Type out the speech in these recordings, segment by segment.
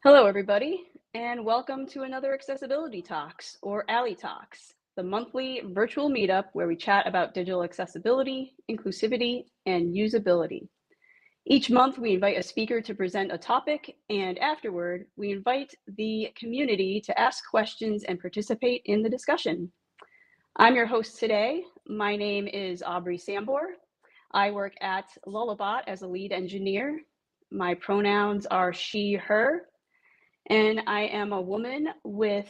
Hello, everybody, and welcome to another Accessibility Talks, or ALI Talks, the monthly virtual meetup where we chat about digital accessibility, inclusivity, and usability. Each month, we invite a speaker to present a topic, and afterward, we invite the community to ask questions and participate in the discussion. I'm your host today. My name is Aubrey Sambor. I work at Lullabot as a lead engineer. My pronouns are she, her, and I am a woman with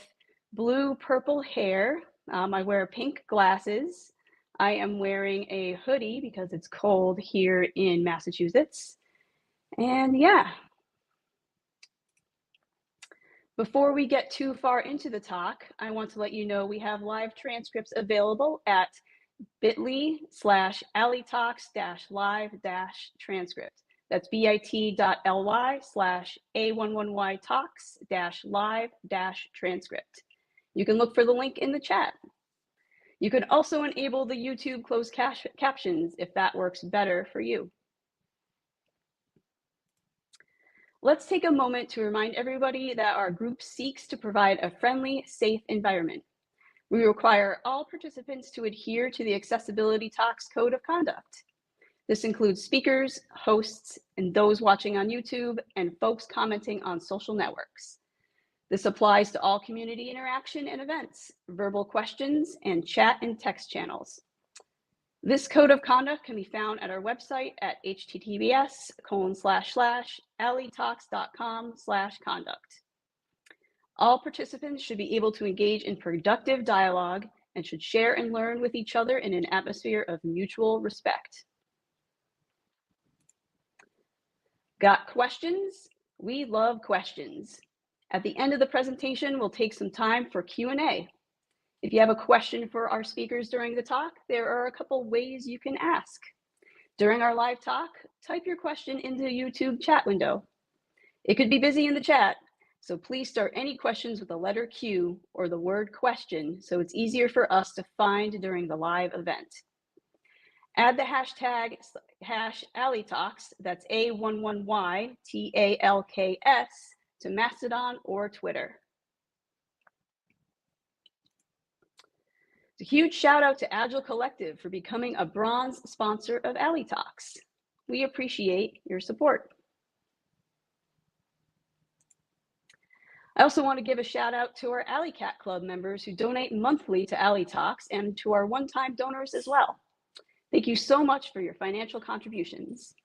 blue-purple hair. I wear pink glasses. I am wearing a hoodie because it's cold here in Massachusetts. And yeah, before we get too far into the talk, I want to let you know we have live transcripts available at bit.ly/alitalks-live-transcript. That's bit.ly/A11Y talks-live-transcript. You can look for the link in the chat. You can also enable the YouTube closed captions if that works better for you. Let's take a moment to remind everybody that our group seeks to provide a friendly, safe environment. We require all participants to adhere to the Accessibility Talks Code of Conduct. This includes speakers, hosts, and those watching on YouTube, and folks commenting on social networks. This applies to all community interaction and events, verbal questions, and chat and text channels. This code of conduct can be found at our website at https://alitalks.com/conduct. All participants should be able to engage in productive dialogue and should share and learn with each other in an atmosphere of mutual respect. Got questions? We love questions. At the end of the presentation, we'll take some time for Q&A. If you have a question for our speakers during the talk, there are a couple ways you can ask. During our live talk, type your question into the YouTube chat window. It could be busy in the chat, so please start any questions with the letter Q or the word question so it's easier for us to find during the live event. Add the hashtag #AliTalks, that's A11YTALKS, to Mastodon or Twitter. A huge shout out to Agile Collective for becoming a bronze sponsor of ALI Talks. We appreciate your support. I also want to give a shout out to our AliCat Club members who donate monthly to ALI Talks and to our one-time donors as well. Thank you so much for your financial contributions.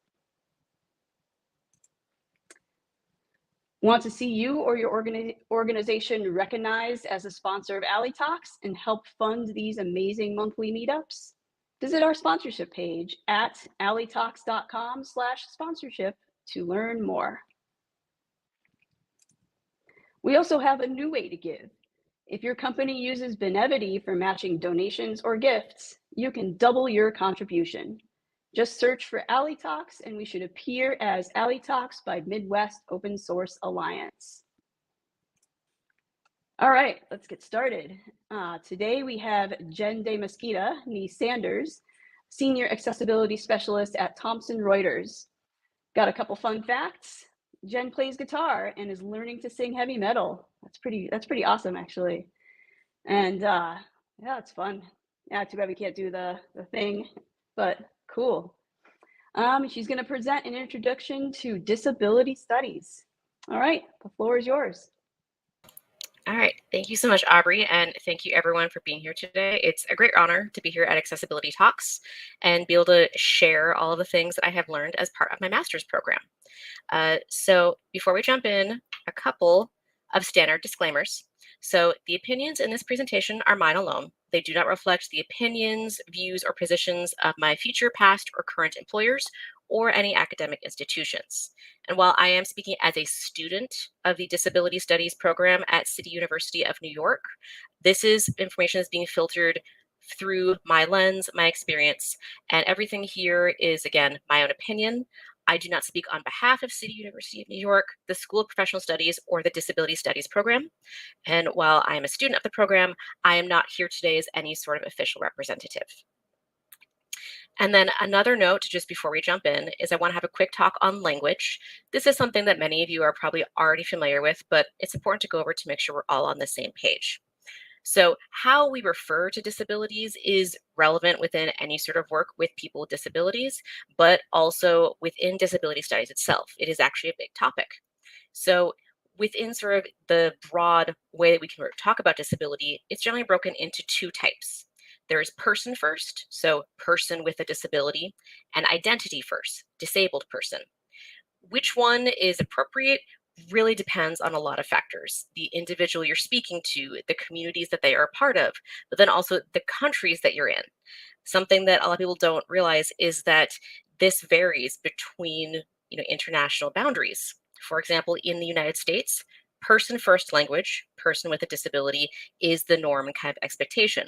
Want to see you or your organization recognized as a sponsor of ALI Talks and help fund these amazing monthly meetups? Visit our sponsorship page at alitalks.com/sponsorship to learn more. We also have a new way to give. If your company uses Benevity for matching donations or gifts, you can double your contribution. Just search for ALI Talks and we should appear as ALI Talks by Midwest Open Source Alliance. All right, let's get started. Today we have Jen De Mesquita, nee Sanders, Senior Accessibility Specialist at Thomson Reuters. Got a couple fun facts. Jen plays guitar and is learning to sing heavy metal. That's pretty awesome, actually. And yeah, it's fun. Yeah, too bad we can't do the thing, but cool. She's going to present an introduction to disability studies. All right, the floor is yours. All right, thank you so much, Aubrey, and thank you everyone for being here today. It's a great honor to be here at Accessibility Talks and be able to share all of the things that I have learned as part of my master's program. So before we jump in, a couple of standard disclaimers. So the opinions in this presentation are mine alone. They do not reflect the opinions, views, or positions of my future, past, or current employers or any academic institutions. And while I am speaking as a student of the Disability Studies program at City University of New York, this is information that's being filtered through my lens, my experience, and everything here is, again, my own opinion. I do not speak on behalf of City University of New York, the School of Professional Studies, or the Disability Studies program. And while I am a student of the program, I am not here today as any sort of official representative. And then another note just before we jump in is I want to have a quick talk on language. This is something that many of you are probably already familiar with, but it's important to go over to make sure we're all on the same page. So how we refer to disabilities is relevant within any sort of work with people with disabilities, but also within disability studies itself. It is actually a big topic. So within sort of the broad way that we can talk about disability, it's generally broken into two types. There's person first, so person with a disability, and identity first, disabled person. Which one is appropriate really depends on a lot of factors. The individual you're speaking to, the communities that they are a part of, but then also the countries that you're in. Something that a lot of people don't realize is that this varies between international boundaries. For example, in the United States, person first language, person with a disability, is the norm and kind of expectation.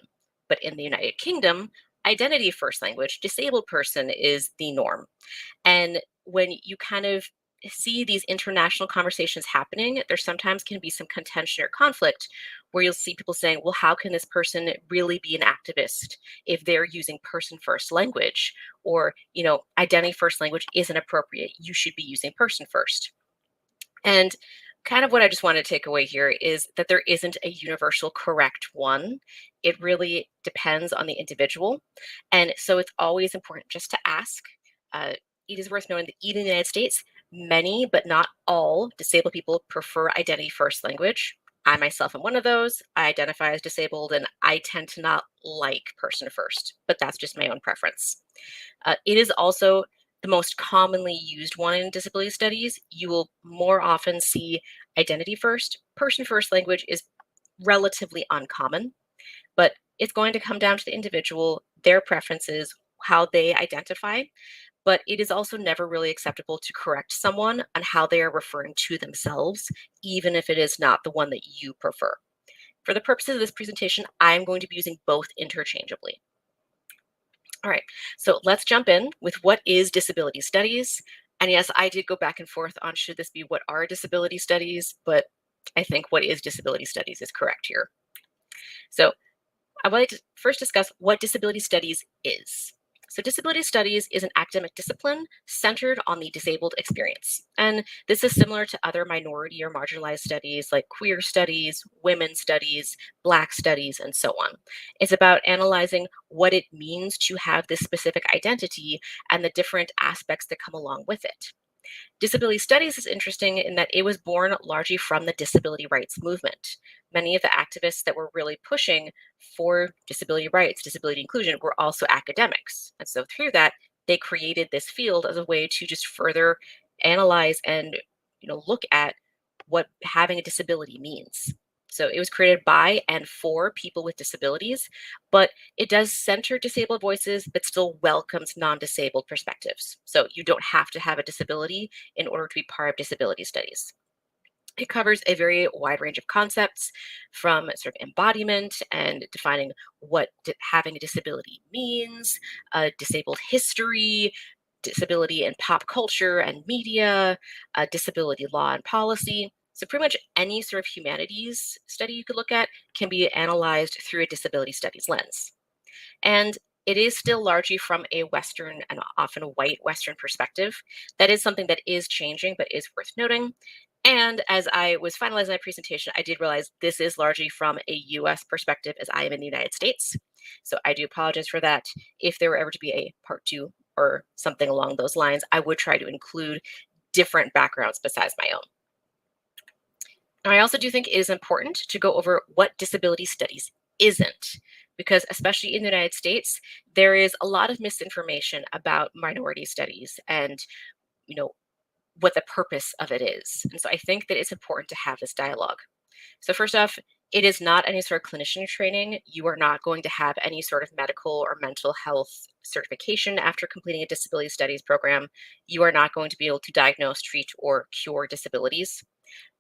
But in the United Kingdom, identity first language, disabled person is the norm. And when you kind of see these international conversations happening, there sometimes can be some contention or conflict where you'll see people saying, well, how can this person really be an activist if they're using person first language? Or, identity first language isn't appropriate. You should be using person first. And kind of what I just want to take away here is that there isn't a universal correct one. It really depends on the individual. And so it's always important just to ask. It is worth knowing that even in the United States, many, but not all, disabled people prefer identity first language. I myself am one of those. I identify as disabled and I tend to not like person first, but that's just my own preference. It is also the most commonly used one in disability studies. You will more often see identity first. Person first language is relatively uncommon, but it's going to come down to the individual, their preferences, how they identify. But it is also never really acceptable to correct someone on how they are referring to themselves, even if it is not the one that you prefer. For the purposes of this presentation, I'm going to be using both interchangeably. All right, so let's jump in with what is disability studies. And yes, I did go back and forth on should this be what are disability studies, but I think what is disability studies is correct here. So I would like to first discuss what disability studies is. So disability studies is an academic discipline centered on the disabled experience. And this is similar to other minority or marginalized studies like queer studies, women's studies, Black studies, and so on. It's about analyzing what it means to have this specific identity and the different aspects that come along with it. Disability studies is interesting in that it was born largely from the disability rights movement. Many of the activists that were really pushing for disability rights, disability inclusion, were also academics. And so through that, they created this field as a way to just further analyze and look at what having a disability means. So it was created by and for people with disabilities, but it does center disabled voices, but still welcomes non-disabled perspectives. So you don't have to have a disability in order to be part of disability studies. It covers a very wide range of concepts from sort of embodiment and defining what having a disability means, disabled history, disability in pop culture and media, disability law and policy. So pretty much any sort of humanities study you could look at can be analyzed through a disability studies lens. And it is still largely from a Western and often a white Western perspective. That is something that is changing, but is worth noting. And as I was finalizing my presentation, I did realize this is largely from a US perspective as I am in the United States. So I do apologize for that. If there were ever to be a part two or something along those lines, I would try to include different backgrounds besides my own. Now, I also do think it is important to go over what disability studies isn't, because especially in the United States, there is a lot of misinformation about minority studies and, what the purpose of it is. And so I think that it's important to have this dialogue. So first off, it is not any sort of clinician training. You are not going to have any sort of medical or mental health certification after completing a disability studies program. You are not going to be able to diagnose, treat, or cure disabilities.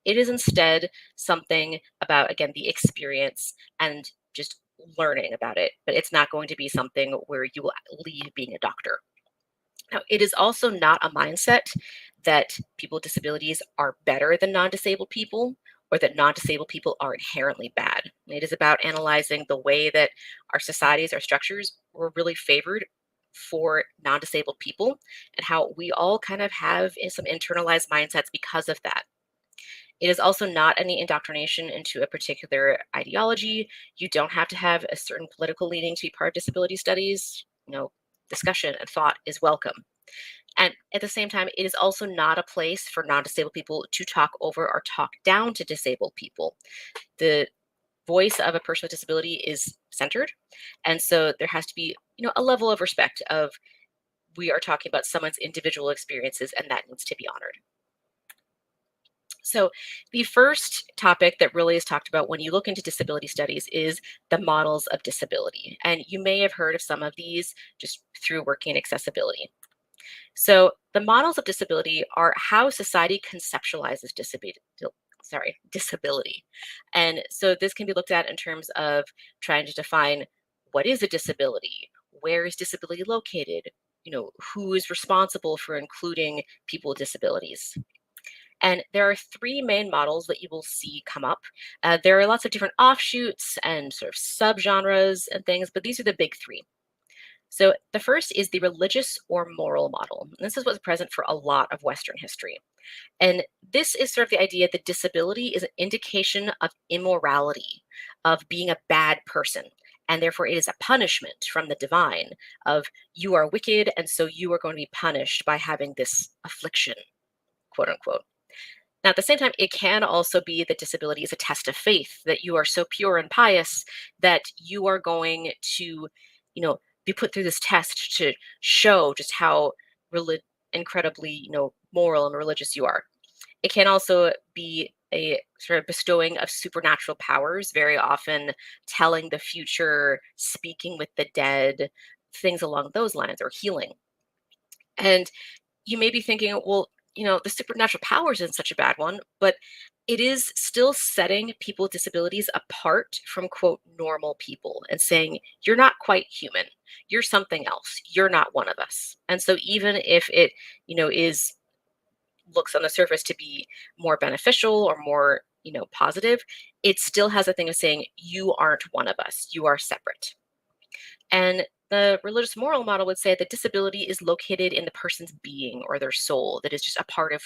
It is instead something about, again, the experience and just learning about it, but it's not going to be something where you will leave being a doctor. Now, it is also not a mindset that people with disabilities are better than non-disabled people or that non-disabled people are inherently bad. It is about analyzing the way that our societies, our structures were really favored for non-disabled people and how we all kind of have some internalized mindsets because of that. It is also not any indoctrination into a particular ideology. You don't have to have a certain political leaning to be part of disability studies. Discussion and thought is welcome. And at the same time, it is also not a place for non-disabled people to talk over or talk down to disabled people. The voice of a person with disability is centered. And so there has to be, a level of respect of we are talking about someone's individual experiences, and that needs to be honored. So the first topic that really is talked about when you look into disability studies is the models of disability. And you may have heard of some of these just through working in accessibility. So the models of disability are how society conceptualizes disability. And so this can be looked at in terms of trying to define what is a disability, where is disability located, who is responsible for including people with disabilities. And there are three main models that you will see come up. There are lots of different offshoots and sort of subgenres and things, but these are the big three. So the first is the religious or moral model. And this is what's present for a lot of Western history. And this is sort of the idea that disability is an indication of immorality, of being a bad person. And therefore, it is a punishment from the divine of you are wicked, and so you are going to be punished by having this affliction, quote unquote. Now, at the same time, it can also be that disability is a test of faith, that you are so pure and pious that you are going to, be put through this test to show just how incredibly, moral and religious you are. It can also be a sort of bestowing of supernatural powers, very often telling the future, speaking with the dead, things along those lines, or healing. And you may be thinking, well, the supernatural powers isn't such a bad one, but it is still setting people with disabilities apart from, quote, normal people and saying, you're not quite human. You're something else. You're not one of us. And so even if it, looks on the surface to be more beneficial or more, positive, it still has a thing of saying, you aren't one of us. You are separate. And the religious moral model would say that disability is located in the person's being or their soul, that is just a part of,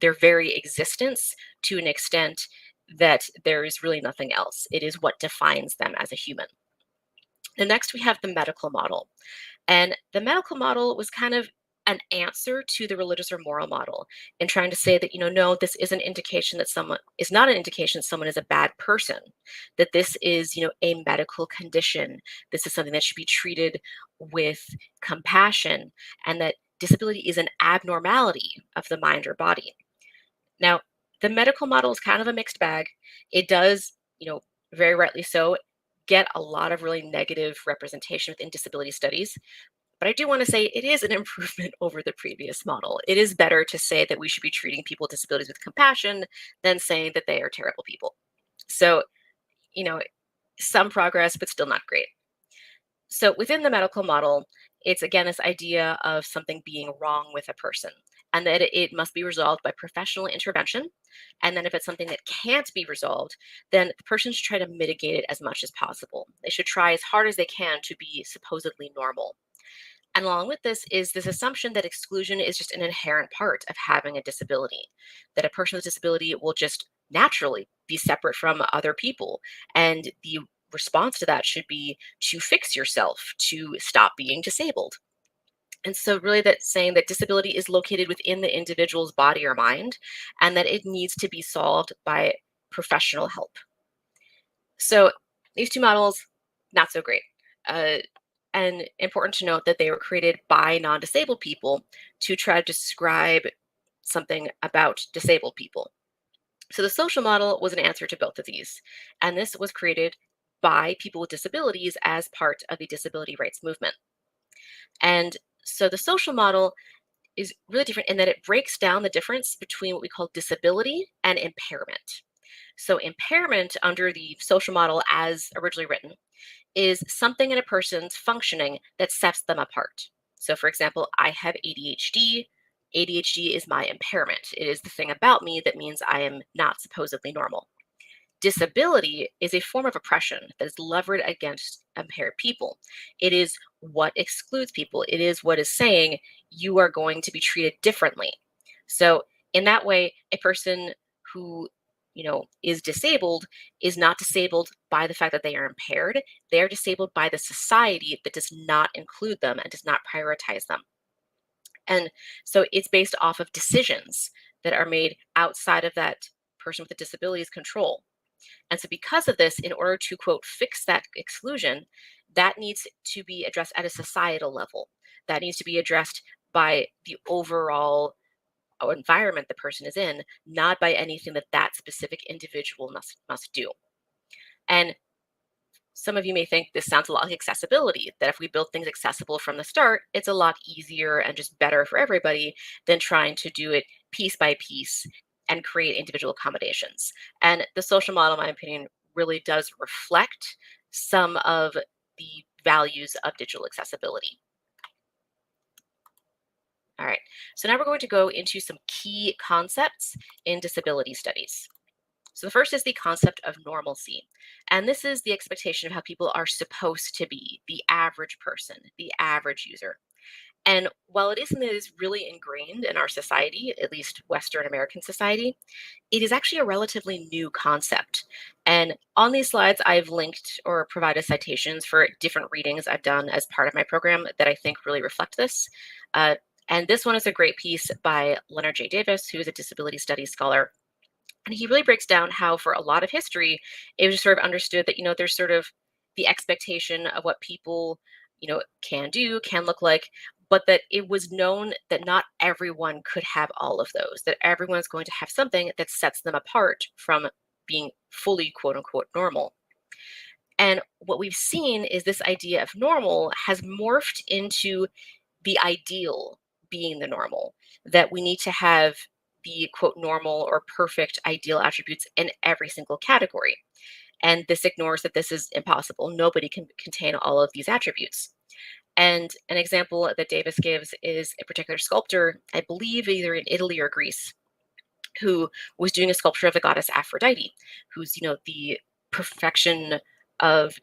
their very existence to an extent that there is really nothing else. It is what defines them as a human. And next we have the medical model. And the medical model was kind of an answer to the religious or moral model in trying to say that, no, this is an indication that someone is not an indication someone is a bad person, that this is, a medical condition. This is something that should be treated with compassion, and that disability is an abnormality of the mind or body. Now, the medical model is kind of a mixed bag. It does, very rightly so, get a lot of really negative representation within disability studies. But I do want to say it is an improvement over the previous model. It is better to say that we should be treating people with disabilities with compassion than saying that they are terrible people. So, some progress, but still not great. So within the medical model, it's again this idea of something being wrong with a person and that it must be resolved by professional intervention. And then if it's something that can't be resolved, then the person should try to mitigate it as much as possible. They should try as hard as they can to be supposedly normal. And along with this is this assumption that exclusion is just an inherent part of having a disability, that a person with disability will just naturally be separate from other people. And the response to that should be to fix yourself, to stop being disabled. And so, really, that's saying that disability is located within the individual's body or mind, and that it needs to be solved by professional help. So, these two models, not so great. And important to note that they were created by non-disabled people to try to describe something about disabled people. So the social model was an answer to both of these. And this was created by people with disabilities as part of the disability rights movement. And so the social model is really different in that it breaks down the difference between what we call disability and impairment. So impairment under the social model as originally written is something in a person's functioning that sets them apart. So for example, I have ADHD. ADHD is my impairment. It is the thing about me that means I am not supposedly normal. Disability is a form of oppression that is levered against impaired people. It is what excludes people. It is what is saying you are going to be treated differently. So in that way, a person who is disabled is not disabled by the fact that they are impaired. They are disabled by the society that does not include them and does not prioritize them. And so it's based off of decisions that are made outside of that person with a disability's control. And so, because of this, in order to, quote, fix that exclusion, that needs to be addressed at a societal level. That needs to be addressed by the overall environment the person is in, not by anything that that specific individual must do. And some of you may think this sounds a lot like accessibility, that if we build things accessible from the start, it's a lot easier and just better for everybody than trying to do it piece by piece and create individual accommodations. And the social model, in my opinion, really does reflect some of the values of digital accessibility. All right, so now we're going to go into some key concepts in disability studies. So the first is the concept of normalcy. And this is the expectation of how people are supposed to be, the average person, the average user. And while it is something that is really ingrained in our society, at least Western American society, it is actually a relatively new concept. And on these slides, I've linked or provided citations for different readings I've done as part of my program that I think really reflect this. And this one is a great piece by Leonard J. Davis, who is a disability studies scholar. And he really breaks down how, for a lot of history, it was sort of understood that, there's sort of the expectation of what people, can do, can look like, but that it was known that not everyone could have all of those, that everyone's going to have something that sets them apart from being fully, quote unquote, normal. And what we've seen is this idea of normal has morphed into the ideal being the normal, that we need to have the quote normal or perfect ideal attributes in every single category. And this ignores that this is impossible. Nobody can contain all of these attributes. And an example that Davis gives is a particular sculptor, I believe either in Italy or Greece, who was doing a sculpture of the goddess Aphrodite, who's, the perfection of,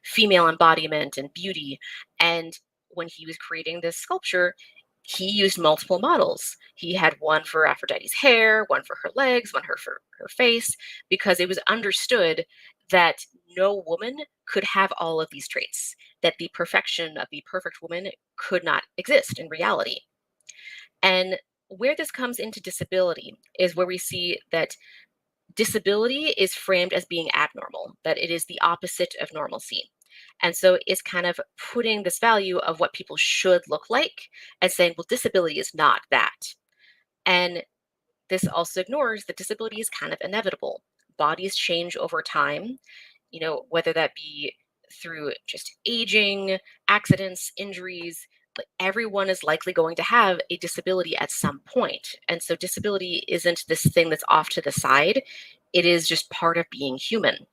female embodiment and beauty. And when he was creating this sculpture, he used multiple models. He had one for Aphrodite's hair, one for her legs, one for her face, because it was understood that no woman could have all of these traits, that the perfection of the perfect woman could not exist in reality. And where this comes into disability is where we see that disability is framed as being abnormal, that it is the opposite of normalcy. And so it's kind of putting this value of what people should look like and saying, well, disability is not that. And this also ignores that disability is kind of inevitable. Bodies change over time, whether that be through just aging, accidents, injuries, but everyone is likely going to have a disability at some point. And so disability isn't this thing that's off to the side. It is just part of being human.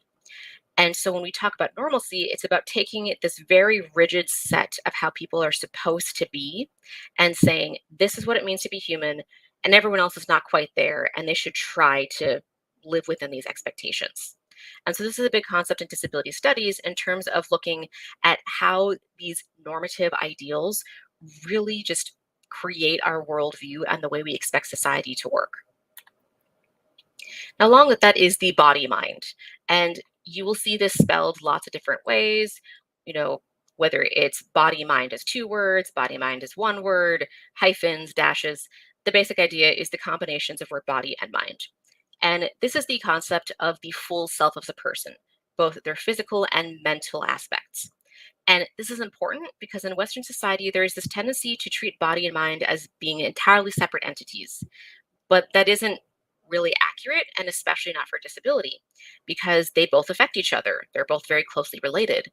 And so when we talk about normalcy, it's about taking this very rigid set of how people are supposed to be and saying, this is what it means to be human, and everyone else is not quite there, and they should try to live within these expectations. And so this is a big concept in disability studies in terms of looking at how these normative ideals really just create our worldview and the way we expect society to work. Now, along with that is the body mind. And you will see this spelled lots of different ways, whether it's body mind as 2 words, body mind as 1 word, hyphens, dashes. The basic idea is the combinations of word body and mind. And this is the concept of the full self of the person, both their physical and mental aspects. And this is important because in Western society, there is this tendency to treat body and mind as being entirely separate entities. But that isn't really accurate, and especially not for disability, because they both affect each other. They're both very closely related.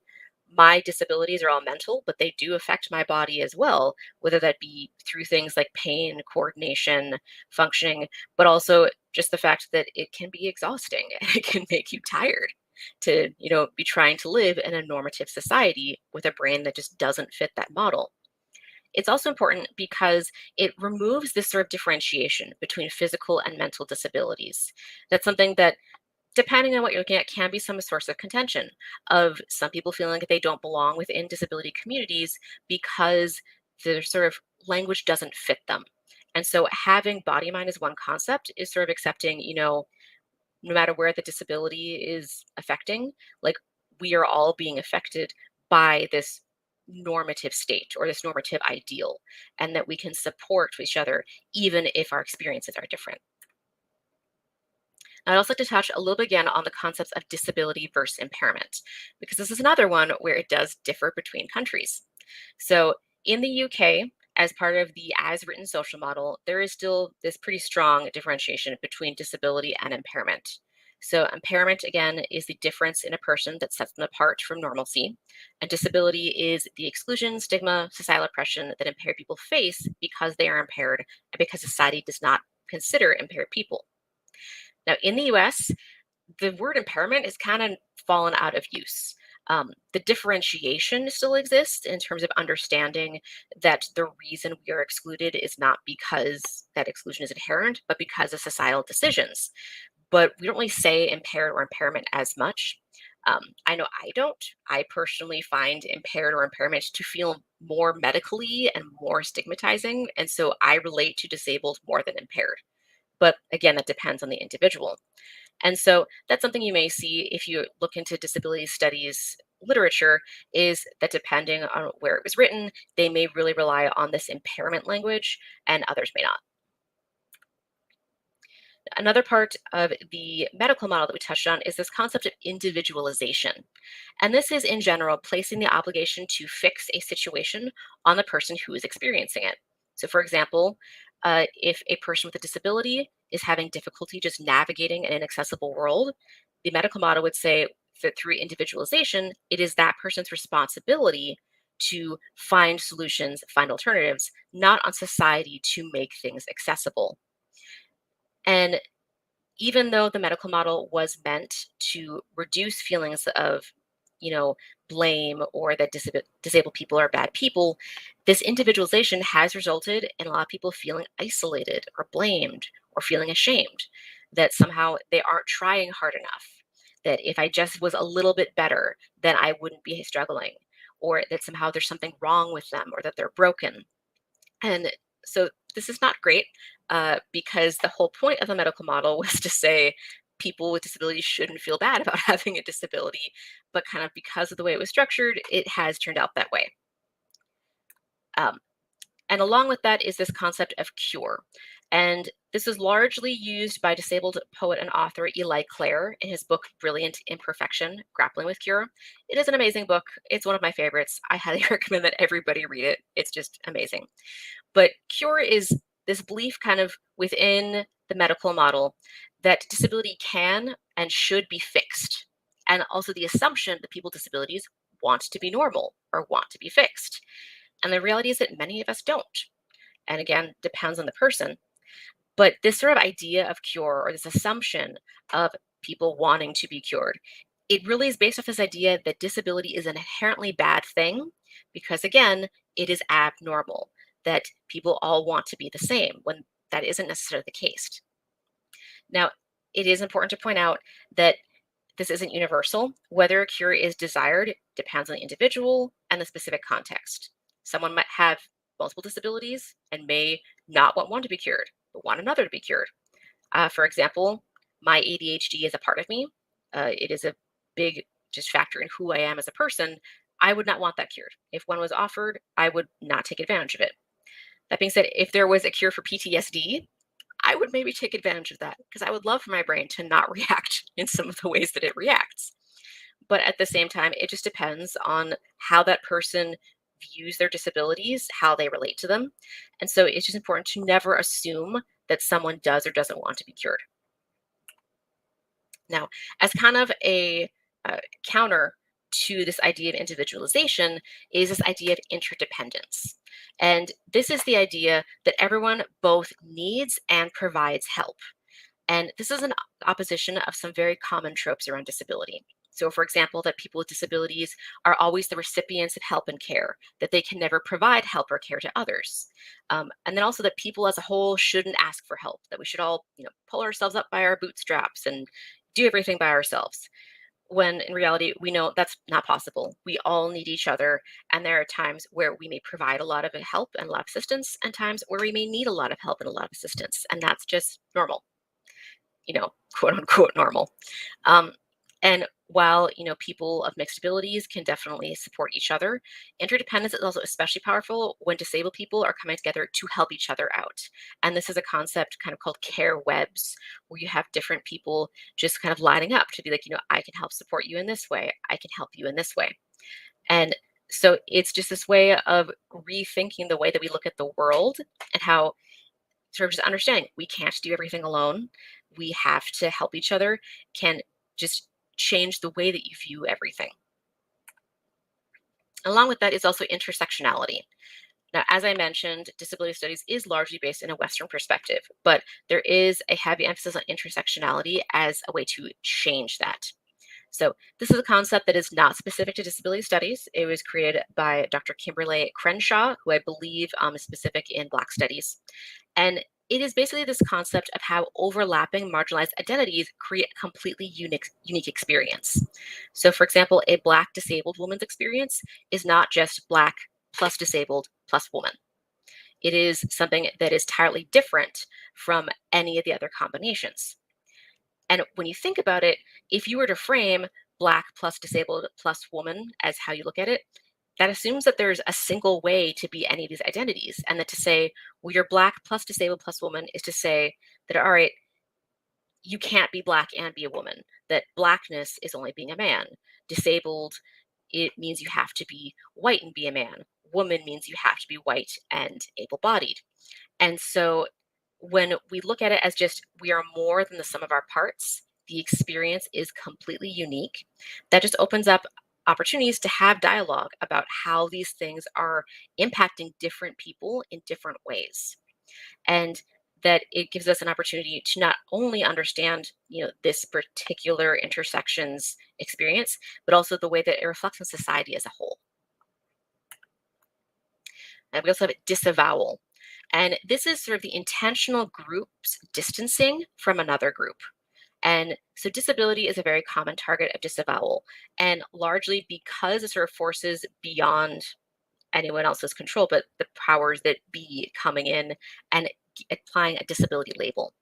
My disabilities are all mental, but they do affect my body as well, whether that be through things like pain, coordination, functioning, but also just the fact that it can be exhausting and it can make you tired to, be trying to live in a normative society with a brain that just doesn't fit that model. It's also important because it removes this sort of differentiation between physical and mental disabilities. That's something that depending on what you're looking at, can be some source of contention of some people feeling like they don't belong within disability communities because their sort of language doesn't fit them. And so having body mind as one concept is sort of accepting, no matter where the disability is affecting, like we are all being affected by this normative state or this normative ideal, and that we can support each other even if our experiences are different. I'd also like to touch a little bit again on the concepts of disability versus impairment, because this is another one where it does differ between countries. So in the UK, as part of the as written social model, there is still this pretty strong differentiation between disability and impairment. So impairment, again, is the difference in a person that sets them apart from normalcy. And disability is the exclusion, stigma, societal oppression that impaired people face because they are impaired and because society does not consider impaired people. Now, in the US, the word impairment has kind of fallen out of use. The differentiation still exists in terms of understanding that the reason we are excluded is not because that exclusion is inherent, but because of societal decisions. But we don't really say impaired or impairment as much. I know I don't. I personally find impaired or impairment to feel more medically and more stigmatizing. And so I relate to disabled more than impaired. But again, that depends on the individual. And so that's something you may see if you look into disability studies literature, is that depending on where it was written, they may really rely on this impairment language and others may not. Another part of the medical model that we touched on is this concept of individualization. And this is, in general, placing the obligation to fix a situation on the person who is experiencing it. So, for example, if a person with a disability is having difficulty just navigating an inaccessible world, the medical model would say that through individualization, it is that person's responsibility to find solutions, find alternatives, not on society to make things accessible. And even though the medical model was meant to reduce feelings of, you know, blame or that disabled people are bad people, this individualization has resulted in a lot of people feeling isolated or blamed or feeling ashamed that somehow they aren't trying hard enough. That if I just was a little bit better, then I wouldn't be struggling, or that somehow there's something wrong with them or that they're broken. And so this is not great because the whole point of the medical model was to say people with disabilities shouldn't feel bad about having a disability, but kind of because of the way it was structured, it has turned out that way. Um, and along with that is this concept of cure. And this is largely used by disabled poet and author Eli Clare in his book Brilliant Imperfection, Grappling with Cure. It is an amazing book. It's one of my favorites. I highly recommend that everybody read it. It's just amazing. But cure is this belief kind of within the medical model that disability can and should be fixed. And also the assumption that people with disabilities want to be normal or want to be fixed. And the reality is that many of us don't. And again, depends on the person. But this sort of idea of cure or this assumption of people wanting to be cured, it really is based off this idea that disability is an inherently bad thing because, again, it is abnormal, that people all want to be the same when that isn't necessarily the case. Now, it is important to point out that this isn't universal. Whether a cure is desired depends on the individual and the specific context. Someone might have multiple disabilities and may not want one to be cured, but want another to be cured. For example, my ADHD is a part of me. It is a big just factor in who I am as a person. I would not want that cured. If one was offered, I would not take advantage of it. That being said, if there was a cure for PTSD, I would maybe take advantage of that because I would love for my brain to not react in some of the ways that it reacts. But at the same time, it just depends on how that person views their disabilities, how they relate to them. And so it's just important to never assume that someone does or doesn't want to be cured. Now, as kind of a counter to this idea of individualization is this idea of interdependence. And this is the idea that everyone both needs and provides help. And this is an opposition of some very common tropes around disability. So, for example, that people with disabilities are always the recipients of help and care, that they can never provide help or care to others. And then also that people as a whole shouldn't ask for help, that we should all, pull ourselves up by our bootstraps and, do everything by ourselves, when in reality, we know that's not possible. We all need each other. And there are times where we may provide a lot of help and a lot of assistance, and times where we may need a lot of help and a lot of assistance. And that's just normal, quote unquote normal. Um, and while, people of mixed abilities can definitely support each other, interdependence is also especially powerful when disabled people are coming together to help each other out. And this is a concept kind of called care webs, where you have different people just kind of lining up to be like, I can help support you in this way. I can help you in this way. And so it's just this way of rethinking the way that we look at the world, and how sort of just understanding we can't do everything alone. We have to help each other, can just change the way that you view everything. Along with that is also intersectionality. Now, as I mentioned, disability studies is largely based in a Western perspective, but there is a heavy emphasis on intersectionality as a way to change that. So this is a concept that is not specific to disability studies. It was created by Dr. Kimberly Crenshaw, who I believe is specific in Black studies. And it is basically this concept of how overlapping marginalized identities create a completely unique experience. So for example, a Black disabled woman's experience is not just Black plus disabled plus woman. It is something that is entirely different from any of the other combinations. And when you think about it, if you were to frame Black plus disabled plus woman as how you look at it, that assumes that there's a single way to be any of these identities. And that to say, well, you're Black plus disabled plus woman is to say that, all right, you can't be Black and be a woman, that Blackness is only being a man. Disabled, it means you have to be white and be a man. Woman means you have to be white and able bodied. And so when we look at it as just we are more than the sum of our parts, the experience is completely unique. That just opens up opportunities to have dialogue about how these things are impacting different people in different ways. And that it gives us an opportunity to not only understand, this particular intersections experience, but also the way that it reflects on society as a whole. And we also have disavowal. And this is sort of the intentional group's distancing from another group. And so disability is a very common target of disavowal, and largely because it sort of forces beyond anyone else's control, but the powers that be coming in and applying a disability label.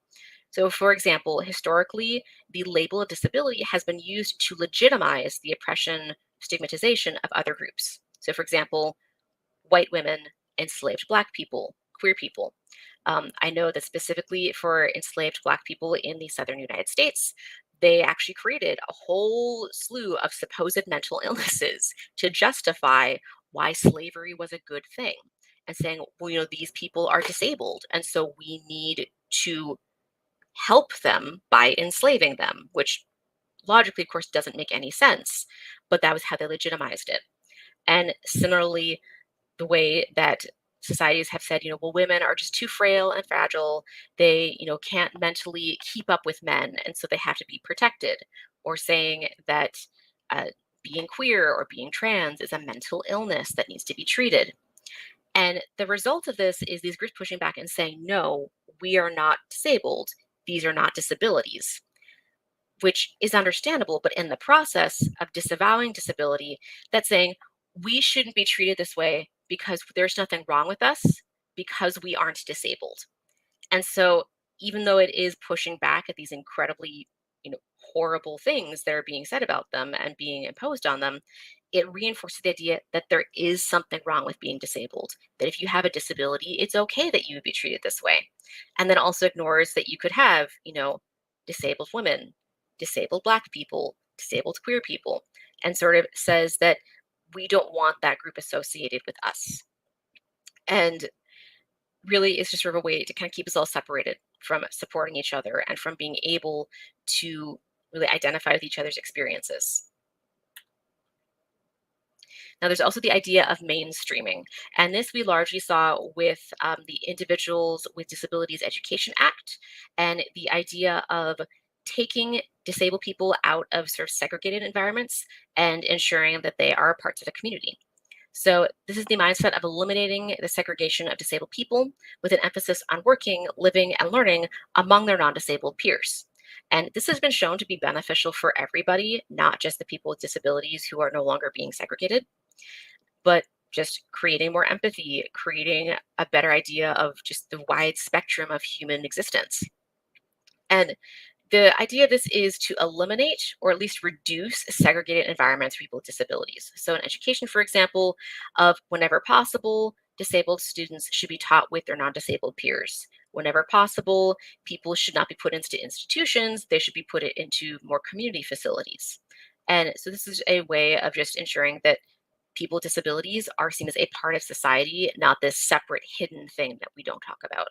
So for example, historically, the label of disability has been used to legitimize the oppression, stigmatization of other groups. So for example, white women, enslaved Black people, queer people. I know that specifically for enslaved Black people in the Southern United States, they actually created a whole slew of supposed mental illnesses to justify why slavery was a good thing, and saying, well, these people are disabled, and so we need to help them by enslaving them, which logically, of course, doesn't make any sense, but that was how they legitimized it. And similarly, the way that societies have said, well, women are just too frail and fragile. They, can't mentally keep up with men, and so they have to be protected. Or saying that being queer or being trans is a mental illness that needs to be treated. And the result of this is these groups pushing back and saying, no, we are not disabled. These are not disabilities, which is understandable. But in the process of disavowing disability, that's saying we shouldn't be treated this way because there's nothing wrong with us because we aren't disabled. And so even though it is pushing back at these incredibly, horrible things that are being said about them and being imposed on them, it reinforces the idea that there is something wrong with being disabled, that if you have a disability, it's okay that you would be treated this way. And then also ignores that you could have, disabled women, disabled Black people, disabled queer people, and sort of says that we don't want that group associated with us. And really, it's just sort of a way to kind of keep us all separated from supporting each other and from being able to really identify with each other's experiences. Now, there's also the idea of mainstreaming, and this we largely saw with the Individuals with Disabilities Education Act, and the idea of taking disabled people out of sort of segregated environments and ensuring that they are parts of the community. So this is the mindset of eliminating the segregation of disabled people with an emphasis on working, living, and learning among their non-disabled peers. And this has been shown to be beneficial for everybody, not just the people with disabilities who are no longer being segregated, but just creating more empathy, creating a better idea of just the wide spectrum of human existence. And the idea of this is to eliminate or at least reduce segregated environments for people with disabilities. So in education, for example, of whenever possible, disabled students should be taught with their non-disabled peers. Whenever possible, people should not be put into institutions, they should be put into more community facilities. And so this is a way of just ensuring that people with disabilities are seen as a part of society, not this separate hidden thing that we don't talk about.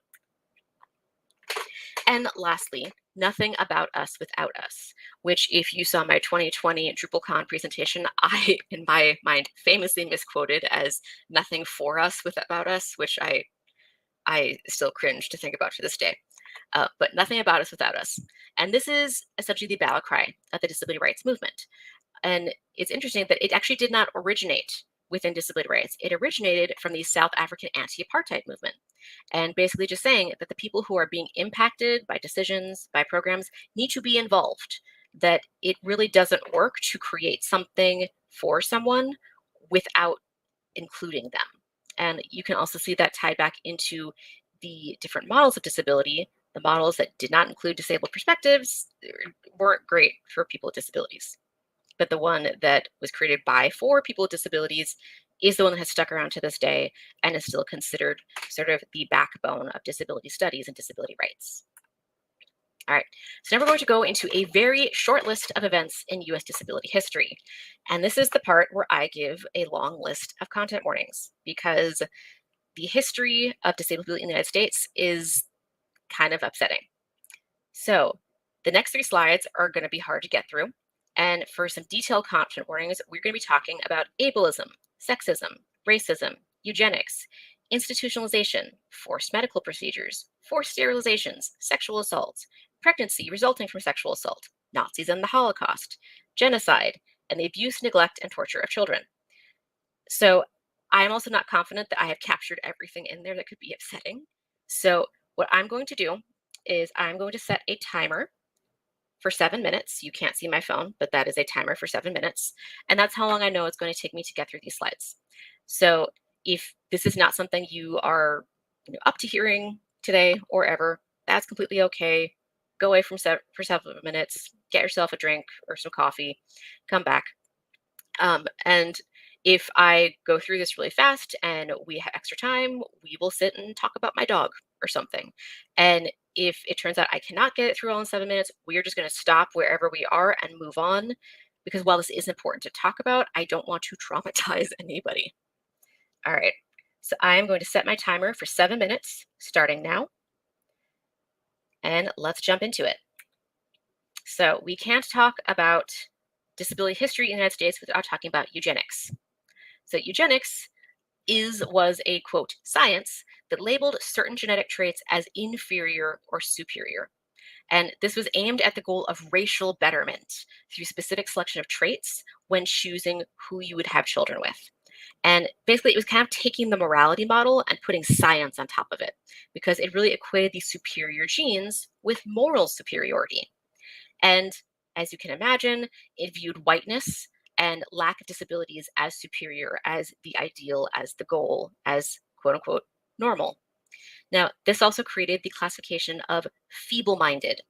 And lastly, nothing about us without us, which if you saw my 2020 DrupalCon presentation, I, in my mind, famously misquoted as nothing for us without us, which I still cringe to think about to this day. But nothing about us without us. And this is essentially the battle cry of the disability rights movement. And it's interesting that it actually did not originate within disability rights. It originated from the South African anti-apartheid movement. And basically just saying that the people who are being impacted by decisions, by programs, need to be involved. That it really doesn't work to create something for someone without including them. And you can also see that tied back into the different models of disability. The models that did not include disabled perspectives weren't great for people with disabilities. But the one that was created by for people with disabilities is the one that has stuck around to this day and is still considered sort of the backbone of disability studies and disability rights. All right, so now we're going to go into a very short list of events in US disability history. And this is the part where I give a long list of content warnings because the history of disability in the United States is kind of upsetting. So the next 3 slides are going to be hard to get through. And for some detailed content warnings, we're going to be talking about ableism, sexism, racism, eugenics, institutionalization, forced medical procedures, forced sterilizations, sexual assaults, pregnancy resulting from sexual assault, Nazis and the Holocaust, genocide, and the abuse, neglect, and torture of children. So I'm also not confident that I have captured everything in there that could be upsetting. So what I'm going to do is I'm going to set a timer for 7 minutes. You can't see my phone, but that is a timer for 7 minutes. And that's how long I know it's going to take me to get through these slides. So if this is not something you are up to hearing today or ever, that's completely okay. Go away for several minutes, get yourself a drink or some coffee, come back. And if I go through this really fast and we have extra time, we will sit and talk about my dog or something. And if it turns out I cannot get it through all in 7 minutes, we are just going to stop wherever we are and move on. Because while this is important to talk about, I don't want to traumatize anybody. All right, so I am going to set my timer for 7 minutes, starting now. And let's jump into it. So we can't talk about disability history in the United States without talking about eugenics. So eugenics was a, quote, science that labeled certain genetic traits as inferior or superior. And this was aimed at the goal of racial betterment through specific selection of traits when choosing who you would have children with. And basically, it was kind of taking the morality model and putting science on top of it because it really equated these superior genes with moral superiority. And as you can imagine, it viewed whiteness and lack of disabilities as superior, as the ideal, as the goal, as quote unquote normal. Now, this also created the classification of feeble-minded.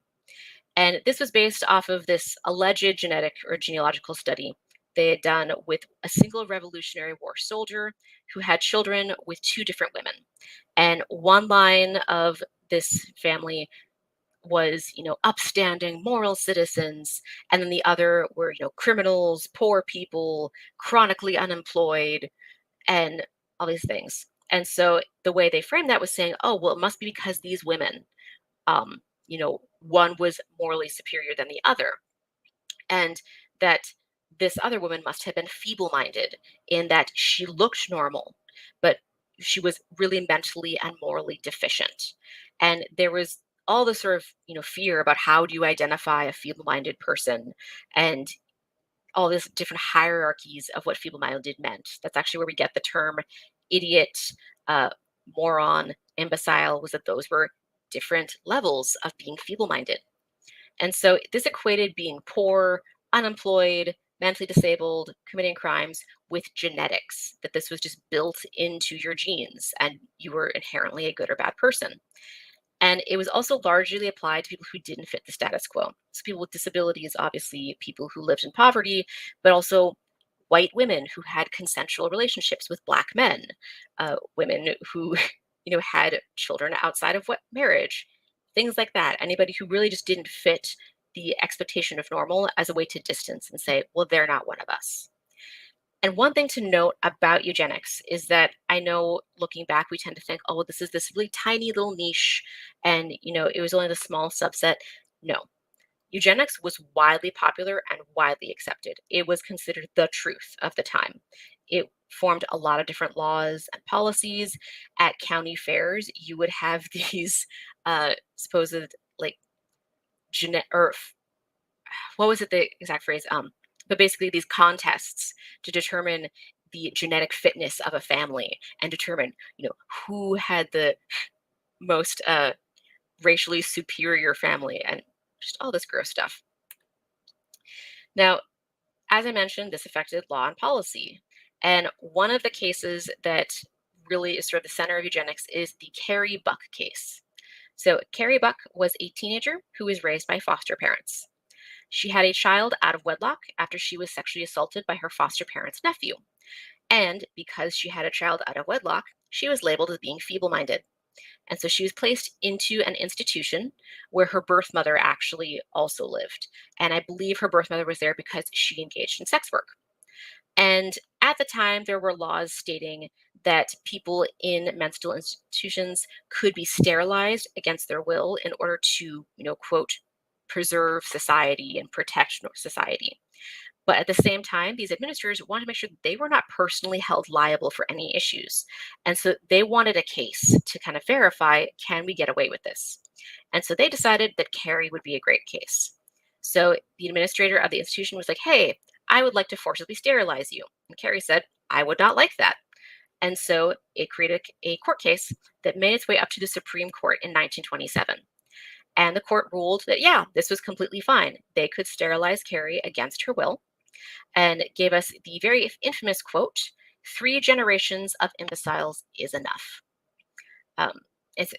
And this was based off of this alleged genetic or genealogical study they had done with a single Revolutionary War soldier who had children with 2 different women. And one line of this family was, upstanding moral citizens, and then the other were, criminals, poor people, chronically unemployed, and all these things. And so the way they framed that was saying, oh, well, it must be because these women, one was morally superior than the other, and that this other woman must have been feeble-minded in that she looked normal, but she was really mentally and morally deficient. And there was all this sort of, fear about how do you identify a feeble-minded person and all these different hierarchies of what feeble-minded meant. That's actually where we get the term idiot, moron, imbecile, was that those were different levels of being feeble-minded. And so this equated being poor, unemployed, mentally disabled, committing crimes with genetics, that this was just built into your genes and you were inherently a good or bad person. And it was also largely applied to people who didn't fit the status quo. So people with disabilities, obviously people who lived in poverty, but also white women who had consensual relationships with black men, women who, had children outside of marriage, things like that. Anybody who really just didn't fit the expectation of normal as a way to distance and say, well, they're not one of us. And one thing to note about eugenics is that I know looking back, we tend to think, oh, well, this is this really tiny little niche and, it was only the small subset. No, eugenics was widely popular and widely accepted. It was considered the truth of the time. It formed a lot of different laws and policies. At county fairs, you would have these supposed like or what was it the exact phrase? But basically these contests to determine the genetic fitness of a family and determine, who had the most racially superior family and just all this gross stuff. Now, as I mentioned, this affected law and policy. And one of the cases that really is sort of the center of eugenics is the Carrie Buck case. So Carrie Buck was a teenager who was raised by foster parents. She had a child out of wedlock after she was sexually assaulted by her foster parents' nephew. And because she had a child out of wedlock, she was labeled as being feeble minded. And so she was placed into an institution where her birth mother actually also lived. And I believe her birth mother was there because she engaged in sex work. And at the time, there were laws stating that people in mental institutions could be sterilized against their will in order to, quote, preserve society and protect society. But at the same time, these administrators wanted to make sure that they were not personally held liable for any issues. And so they wanted a case to kind of verify, can we get away with this? And so they decided that Carrie would be a great case. So the administrator of the institution was like, hey, I would like to forcibly sterilize you. And Carrie said, I would not like that. And so it created a court case that made its way up to the Supreme Court in 1927. And the court ruled that, yeah, this was completely fine. They could sterilize Carrie against her will and gave us the very infamous quote, 3 generations of imbeciles is enough. It's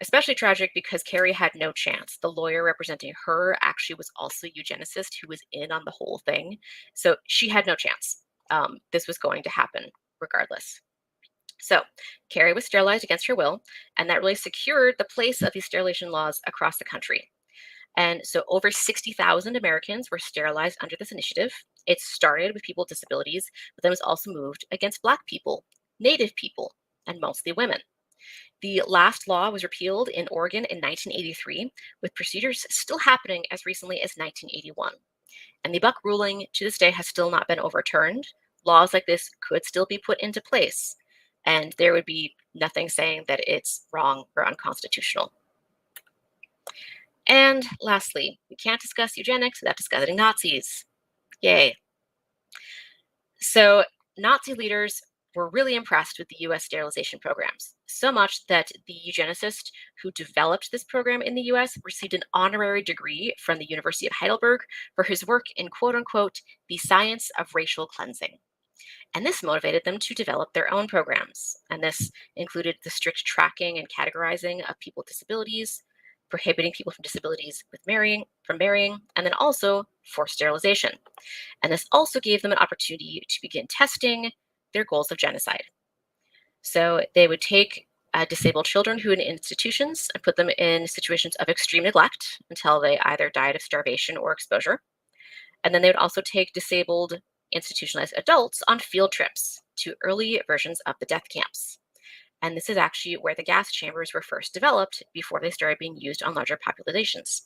especially tragic because Carrie had no chance. The lawyer representing her actually was also a eugenicist who was in on the whole thing. So she had no chance. This was going to happen regardless. So Carrie was sterilized against her will, and that really secured the place of these sterilization laws across the country. And so over 60,000 Americans were sterilized under this initiative. It started with people with disabilities, but then was also moved against Black people, Native people, and mostly women. The last law was repealed in Oregon in 1983, with procedures still happening as recently as 1981. And the Buck ruling to this day has still not been overturned. Laws like this could still be put into place, and there would be nothing saying that it's wrong or unconstitutional. And lastly, we can't discuss eugenics without discussing Nazis. Yay. So Nazi leaders were really impressed with the US sterilization programs, so much that the eugenicist who developed this program in the US received an honorary degree from the University of Heidelberg for his work in quote unquote, the science of racial cleansing. And this motivated them to develop their own programs. And this included the strict tracking and categorizing of people with disabilities, prohibiting people from marrying, and then also forced sterilization. And this also gave them an opportunity to begin testing their goals of genocide. So they would take disabled children who were in institutions and put them in situations of extreme neglect until they either died of starvation or exposure. And then they would also take disabled institutionalized adults on field trips to early versions of the death camps. And this is actually where the gas chambers were first developed before they started being used on larger populations.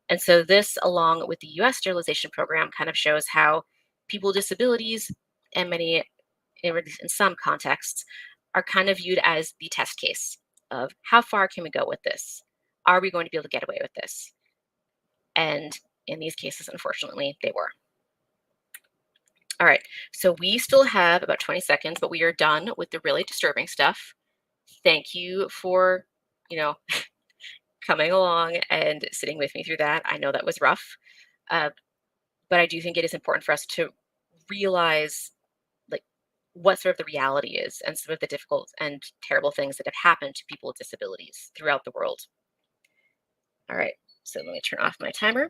And so this, along with the US sterilization program, kind of shows how people with disabilities and many, in some contexts, are kind of viewed as the test case of how far can we go with this? Are we going to be able to get away with this? And in these cases, unfortunately, they were. All right, so we still have about 20 seconds, but we are done with the really disturbing stuff. Thank you for, coming along and sitting with me through that. I know that was rough, but I do think it is important for us to realize like what sort of the reality is and some of the difficult and terrible things that have happened to people with disabilities throughout the world. All right, so let me turn off my timer.